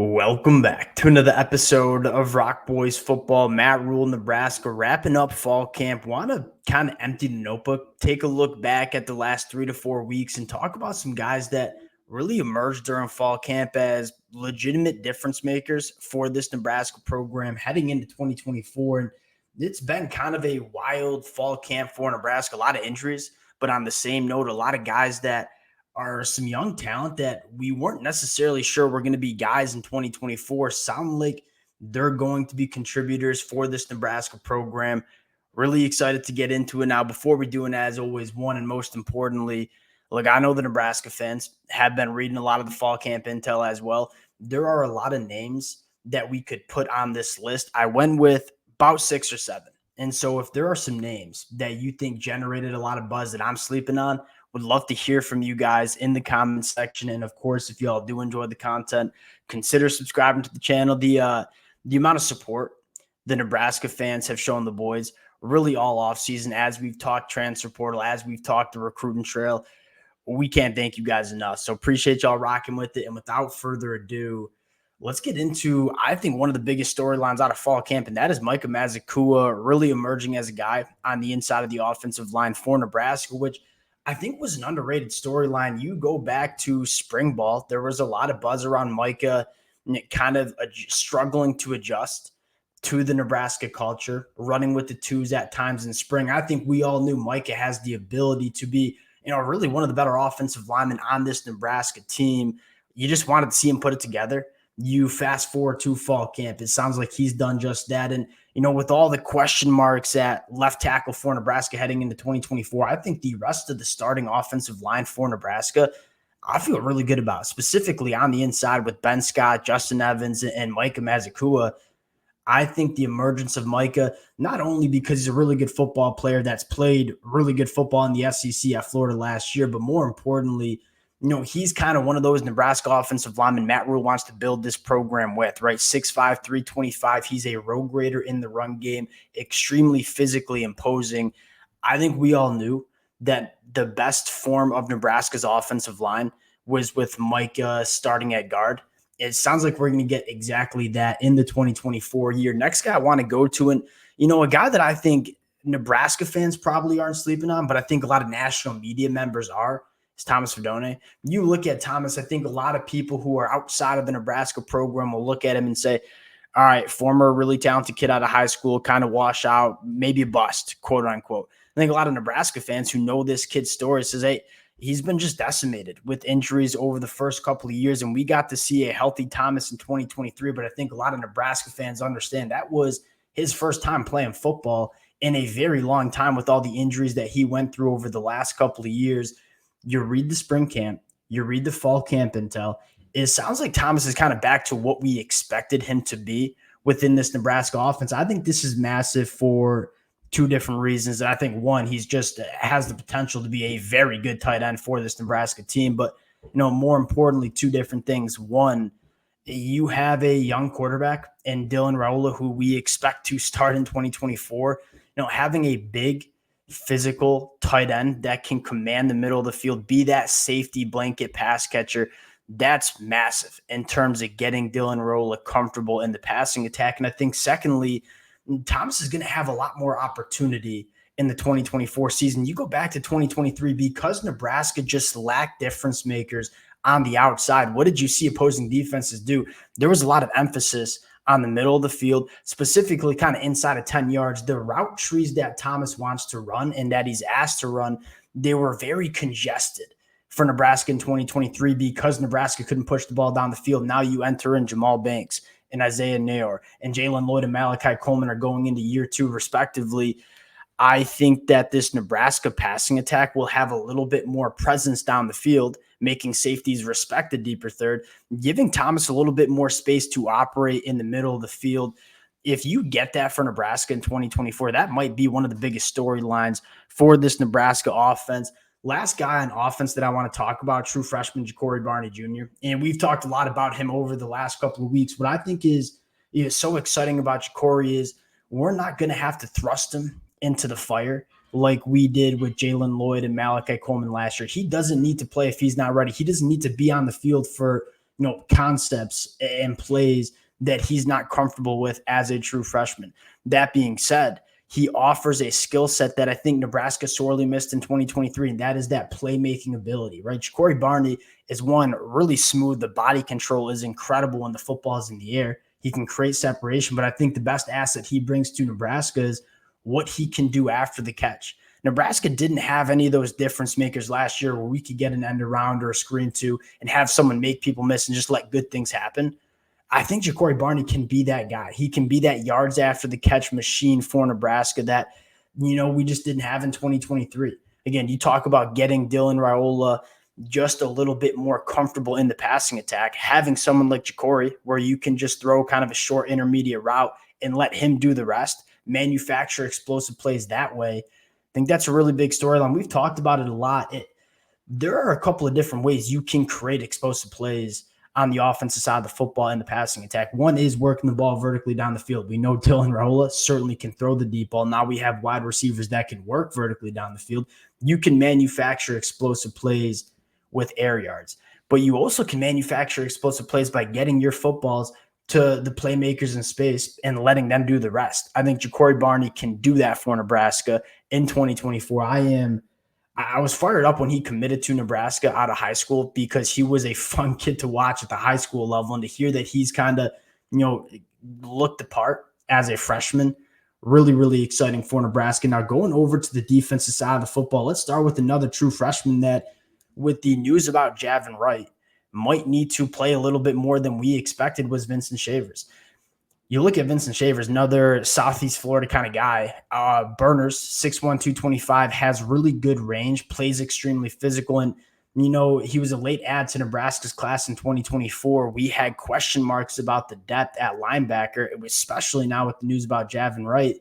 Welcome back to another episode of Rock Boys Football. Matt Rhule, Nebraska, wrapping up fall camp. Want to kind of empty the notebook, take a look back at the last 3 to 4 weeks, and talk about some guys that really emerged during fall camp as legitimate difference makers for this Nebraska program heading into 2024. And it's been kind of a wild fall camp for Nebraska. A lot of injuries, but on the same note, a lot of guys that are some young talent that we weren't necessarily sure were going to be guys in 2024 sound like they're going to be contributors for this Nebraska program. Really excited to get into it now. Before we do, and as always, one and most importantly, look, I know the Nebraska fans have been reading a lot of the fall camp intel as well. There are a lot of names that we could put on this list. I went with about 6 or 7. And so if there are some names that you think generated a lot of buzz that I'm sleeping on, would love to hear from you guys in the comments section. And of course, if you all do enjoy the content, consider subscribing to the channel. The amount of support the Nebraska fans have shown the boys really all off season, as we've talked transfer portal, as we've talked the recruiting trail, we can't thank you guys enough. So appreciate y'all rocking with it. And without further ado, let's get into, I think, one of the biggest storylines out of fall camp, and that is Micah Maakua really emerging as a guy on the inside of the offensive line for Nebraska, which I think was an underrated storyline. You go back to spring ball, there was a lot of buzz around Micah kind of struggling to adjust to the Nebraska culture, running with the twos at times in spring. I think we all knew Micah has the ability to be, really one of the better offensive linemen on this Nebraska team. You just wanted to see him put it together. You fast forward to fall camp, it sounds like he's done just that. And, with all the question marks at left tackle for Nebraska heading into 2024, I think the rest of the starting offensive line for Nebraska, I feel really good about, specifically on the inside with Ben Scott, Justin Evans, and Micah Maakua. I think the emergence of Micah, not only because he's a really good football player that's played really good football in the SEC at Florida last year, but more importantly, he's kind of one of those Nebraska offensive linemen Matt Rhule wants to build this program with, right? 6'5", 325. He's a road grader in the run game, extremely physically imposing. I think we all knew that the best form of Nebraska's offensive line was with Micah starting at guard. It sounds like we're going to get exactly that in the 2024 year. Next guy I want to go to, and, a guy that I think Nebraska fans probably aren't sleeping on, but I think a lot of national media members are, is Thomas Fidone. You look at Thomas, I think a lot of people who are outside of the Nebraska program will look at him and say, all right, former really talented kid out of high school, kind of wash out, maybe a bust, quote unquote. I think a lot of Nebraska fans who know this kid's story says, hey, he's been just decimated with injuries over the first couple of years, and we got to see a healthy Thomas in 2023, but I think a lot of Nebraska fans understand that was his first time playing football in a very long time with all the injuries that he went through over the last couple of years. You read the spring camp, you read the fall camp intel, it sounds like Thomas is kind of back to what we expected him to be within this Nebraska offense. I think this is massive for two different reasons. And I think one, he's just has the potential to be a very good tight end for this Nebraska team. But, more importantly, two different things. One, you have a young quarterback in Dylan Rhule, who we expect to start in 2024. Having a big physical tight end that can command the middle of the field, be that safety blanket pass catcher, that's massive in terms of getting Dylan Rhule comfortable in the passing attack. And I think secondly, Thomas is going to have a lot more opportunity in the 2024 season. You go back to 2023, because Nebraska just lacked difference makers on the outside. What did you see opposing defenses do? There was a lot of emphasis on the middle of the field, specifically kind of inside of 10 yards. The route trees that Thomas wants to run and that he's asked to run, they were very congested for Nebraska in 2023 because Nebraska couldn't push the ball down the field. Now you enter in Jamal Banks and Isaiah Neyor and Jalen Lloyd and Malachi Coleman are going into year 2 respectively. I think that this Nebraska passing attack will have a little bit more presence down the field, making safeties respect the deeper third, giving Thomas a little bit more space to operate in the middle of the field. If you get that for Nebraska in 2024, that might be one of the biggest storylines for this Nebraska offense. Last guy on offense that I want to talk about, true freshman Jakori Barney Jr. And we've talked a lot about him over the last couple of weeks. What I think is so exciting about Jakori is we're not going to have to thrust him into the fire like we did with Jalen Lloyd and Malachi Coleman last year. He doesn't need to play if he's not ready. He doesn't need to be on the field for concepts and plays that he's not comfortable with as a true freshman. That being said, he offers a skill set that I think Nebraska sorely missed in 2023, and that is that playmaking ability, right? Jakori Barney is one really smooth. The body control is incredible when the football is in the air. He can create separation, but I think the best asset he brings to Nebraska is what he can do after the catch. Nebraska didn't have any of those difference makers last year where we could get an end around or a screen to and have someone make people miss and just let good things happen. I think Jakori Barney can be that guy. He can be that yards after the catch machine for Nebraska that, we just didn't have in 2023. Again, you talk about getting Dylan Rhule just a little bit more comfortable in the passing attack, having someone like Jakori where you can just throw kind of a short intermediate route and let him do the rest, manufacture explosive plays that way. I think that's a really big storyline. We've talked about it a lot. There are a couple of different ways you can create explosive plays on the offensive side of the football and the passing attack. One is working the ball vertically down the field. We know Dylan Rhule certainly can throw the deep ball. Now we have wide receivers that can work vertically down the field. You can manufacture explosive plays with air yards, but you also can manufacture explosive plays by getting your footballs to the playmakers in space and letting them do the rest. I think Jakori Barney can do that for Nebraska in 2024. I was fired up when he committed to Nebraska out of high school because he was a fun kid to watch at the high school level. And to hear that he's kind of, looked the part as a freshman, really, really exciting for Nebraska. Now going over to the defensive side of the football, let's start with another true freshman that, with the news about Youre Right, might need to play a little bit more than we expected, was Vincent Shavers. You look at Vincent Shavers, another Southeast Florida kind of guy. Burners, 6'1", 225, has really good range, plays extremely physical. And, he was a late add to Nebraska's class in 2024. We had question marks about the depth at linebacker, especially now with the news about Youre Right.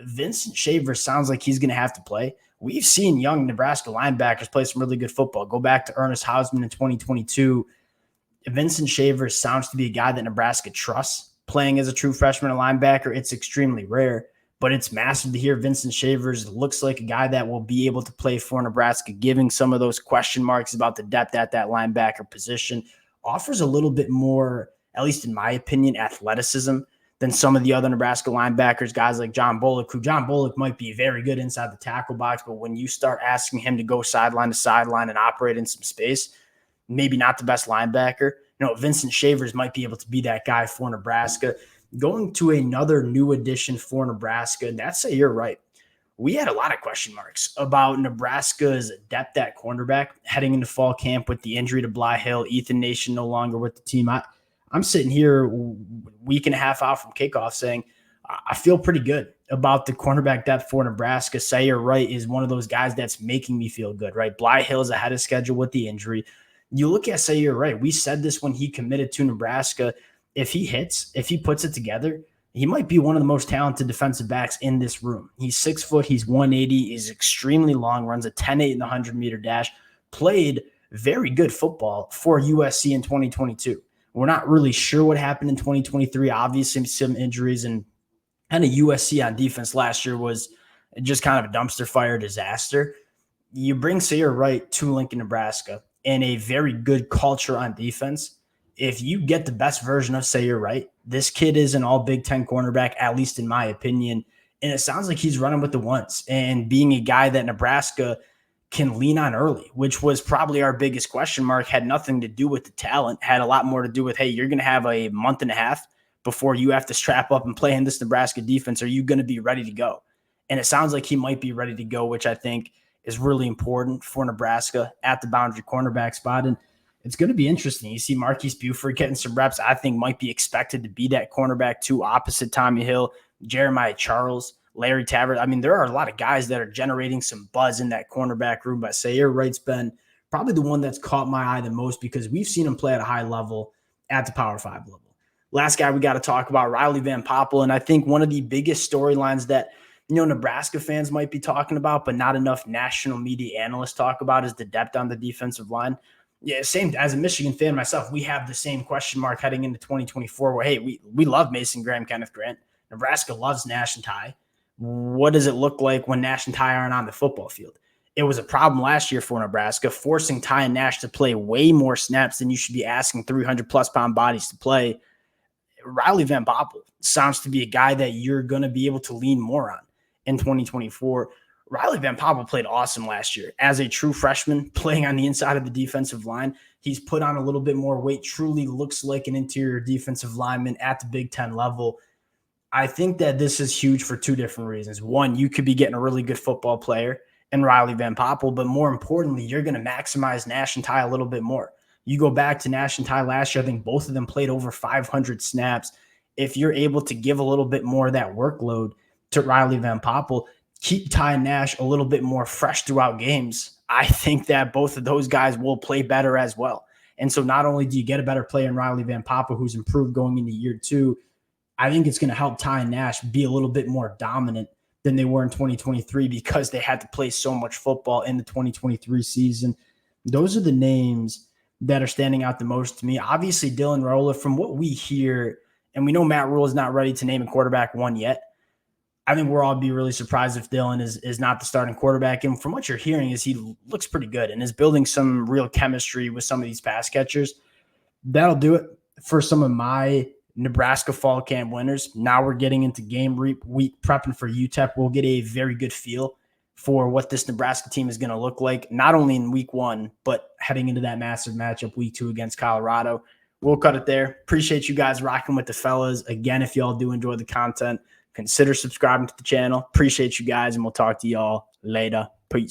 Vincent Shavers sounds like he's going to have to play. We've seen young Nebraska linebackers play some really good football. Go back to Ernest Hausman in 2022. Vincent Shavers sounds to be a guy that Nebraska trusts playing as a true freshman or linebacker. It's extremely rare, but it's massive to hear Vincent Shavers looks like a guy that will be able to play for Nebraska, giving some of those question marks about the depth at that linebacker position. Offers a little bit more, at least in my opinion, athleticism than some of the other Nebraska linebackers, guys like John Bullock, who John Bullock might be very good inside the tackle box, but when you start asking him to go sideline to sideline and operate in some space, maybe not the best linebacker. Vincent Shavers might be able to be that guy for Nebraska. Going to another new addition for Nebraska, and that's Youre Right. We had a lot of question marks about Nebraska's depth at cornerback heading into fall camp with the injury to Bly Hill, Ethan Nation no longer with the team. I'm sitting here week and a half out from kickoff saying I feel pretty good about the cornerback depth for Nebraska. Youre Right is one of those guys that's making me feel good, right? Bly Hill is ahead of schedule with the injury. You look at Youre Right. We said this when he committed to Nebraska. If he puts it together, he might be one of the most talented defensive backs in this room. He's 6 foot. He's 180. He's extremely long, runs a 10.8 in the 100-meter dash, played very good football for USC in 2022. We're not really sure what happened in 2023. Obviously, some injuries, and kind of USC on defense last year was just kind of a dumpster fire disaster. You bring Youre Right to Lincoln, Nebraska, and a very good culture on defense. If you get the best version of Youre Right, this kid is an all Big Ten cornerback, at least in my opinion. And it sounds like he's running with the ones and being a guy that Nebraska can lean on early, which was probably our biggest question mark. Had nothing to do with the talent, had a lot more to do with, hey, you're going to have a month and a half before you have to strap up and play in this Nebraska defense. Are you going to be ready to go? And it sounds like he might be ready to go, which I think is really important for Nebraska at the boundary cornerback spot. And it's going to be interesting. You see Marquise Buford getting some reps. I think might be expected to be that cornerback too, opposite Tommy Hill, Jeremiah Charles, Larry Taggart. I mean, there are a lot of guys that are generating some buzz in that cornerback room, but Youre Right's been probably the one that's caught my eye the most because we've seen him play at a high level at the Power 5 level. Last guy we got to talk about, Riley Van Poppel, and I think one of the biggest storylines that Nebraska fans might be talking about, but not enough national media analysts talk about, is the depth on the defensive line. Yeah, same as a Michigan fan myself, we have the same question mark heading into 2024 where, hey, we love Mason Graham, Kenneth Grant. Nebraska loves Nash and Ty. What does it look like when Nash and Ty aren't on the football field? It was a problem last year for Nebraska, forcing Ty Nash to play way more snaps than you should be asking 300-plus pound bodies to play. Riley Van Boppel sounds to be a guy that you're going to be able to lean more on in 2024. Riley Van Boppel played awesome last year as a true freshman playing on the inside of the defensive line. He's put on a little bit more weight, truly looks like an interior defensive lineman at the Big Ten level. I think that this is huge for two different reasons. One, you could be getting a really good football player in Riley Van Boppel, but more importantly, you're going to maximize Nash and Ty a little bit more. You go back to Nash and Ty last year, I think both of them played over 500 snaps. If you're able to give a little bit more of that workload to Riley Van Boppel, keep Ty Nash a little bit more fresh throughout games, I think that both of those guys will play better as well. And so not only do you get a better player in Riley Van Boppel who's improved going into year two, I think it's going to help Ty Nash be a little bit more dominant than they were in 2023 because they had to play so much football in the 2023 season. Those are the names that are standing out the most to me. Obviously, Dylan Rhule, from what we hear, and we know Matt Rhule is not ready to name a quarterback one yet. I think we'll all be really surprised if Dylan is not the starting quarterback. And from what you're hearing is he looks pretty good and is building some real chemistry with some of these pass catchers. That'll do it for some of my Nebraska fall camp winners. Now we're getting into game week prepping for UTEP. We'll get a very good feel for what this Nebraska team is going to look like, not only in week one, but heading into that massive matchup week 2 against Colorado. We'll cut it there. Appreciate you guys rocking with the fellas. Again, if y'all do enjoy the content, consider subscribing to the channel. Appreciate you guys, and we'll talk to y'all later.